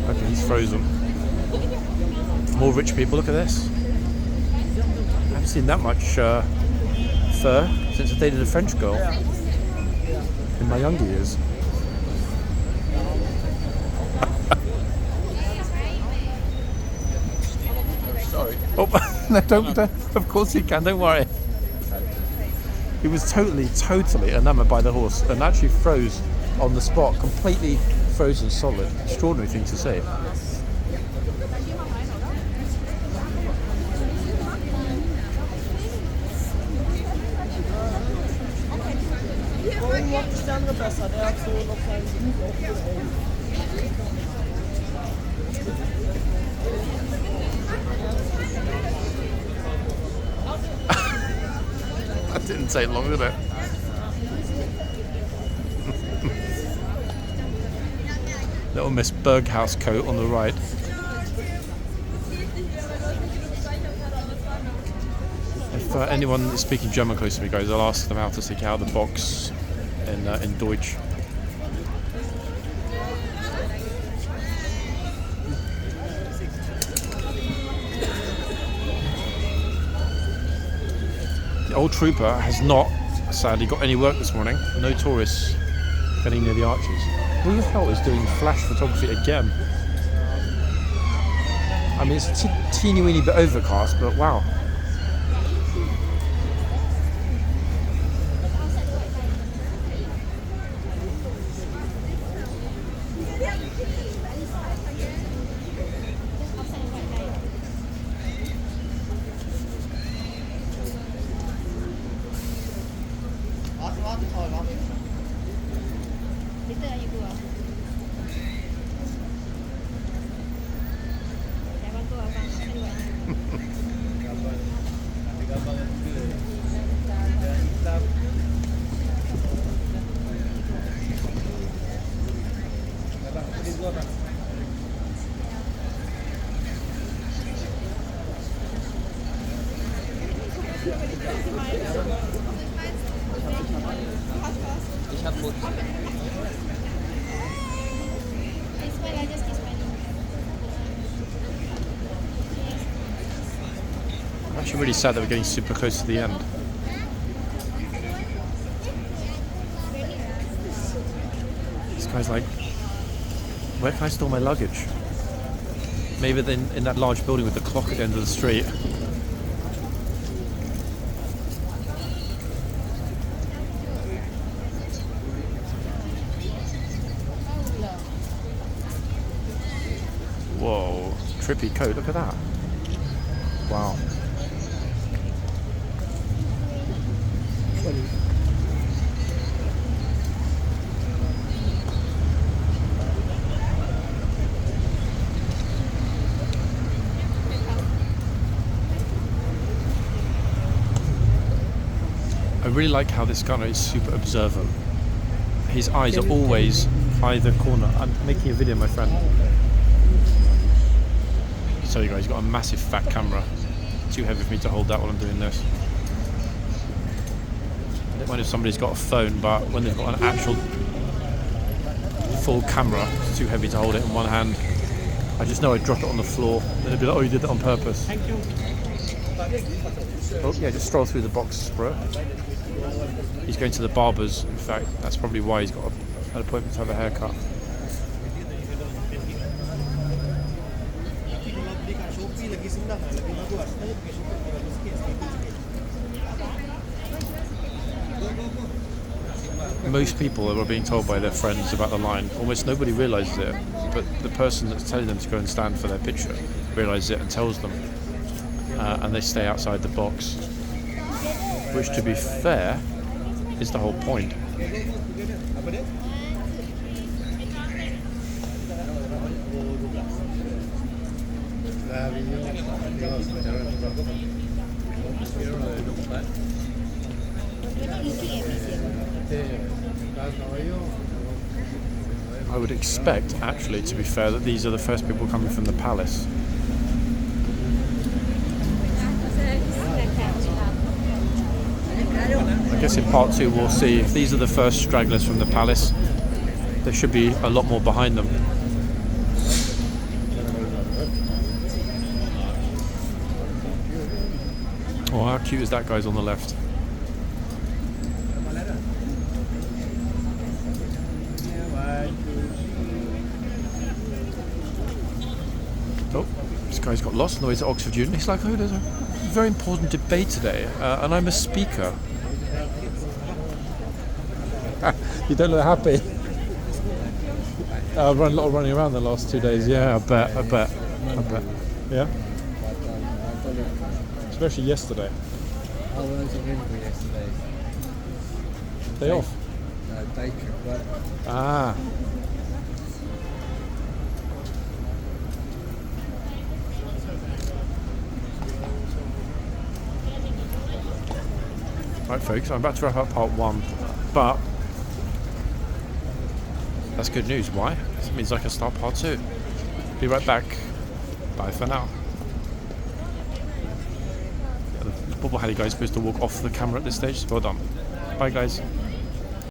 Okay, he's frozen. More rich people, look at this. I haven't seen that much fur since I dated a French girl in my younger years. Oh, no, don't, of course he can, don't worry. He was totally enamoured by the horse and actually froze on the spot, completely frozen solid. Extraordinary thing to see. That didn't take long, did it? Little Miss Berghaus coat on the right. If anyone is speaking German close to me, guys, I'll ask them how to speak out of the box in Deutsch. The old trooper has not, sadly, got any work this morning. No tourists getting near the arches. Who the hell is doing flash photography again? I mean, it's a teeny weeny bit overcast, but wow. I'm actually really sad that we're getting super close to the end. This guy's like, where can I store my luggage? Maybe then in that large building with the clock at the end of the street. Whoa, trippy coat, look at that. Wow. I really like how this gunner is super observant. His eyes are always either corner. I'm making a video, my friend. So you guys, he's got a massive fat camera. Too heavy for me to hold that while I'm doing this. I don't mind if somebody's got a phone, but when they've got an actual full camera, it's too heavy to hold it in one hand. I just know I'd drop it on the floor. Then it'd be like, oh, you did that on purpose. Thank you. Oh yeah, just stroll through the boxes, bro. He's going to the barber's. In fact, that's probably why he's got an appointment to have a haircut. Most people are being told by their friends about the line. Almost nobody realises it, but the person that's telling them to go and stand for their picture realises it and tells them, and they stay outside the box. Which, to be fair, is the whole point. I would expect, actually, to be fair, that these are the first people coming from the palace. I guess in part 2 we'll see if these are the first stragglers from the palace. There should be a lot more behind them. Oh, how cute is that guy's on the left? Oh, this guy's got lost on the way to Oxford Union. He's like, oh, there's a very important debate today, and I'm a speaker. You don't look happy. I've run a lot of running around the last 2 days. Yeah, I bet. Yeah? Especially yesterday. I was in Liverpool yesterday. Day off? No, day trip work. Ah. Right, folks, I'm about to wrap up part 1, but that's good news. Why? It means I can start part 2. Be right back. Bye for now. The bubble hattie guy's supposed to walk off the camera at this stage, so well done. Bye, guys.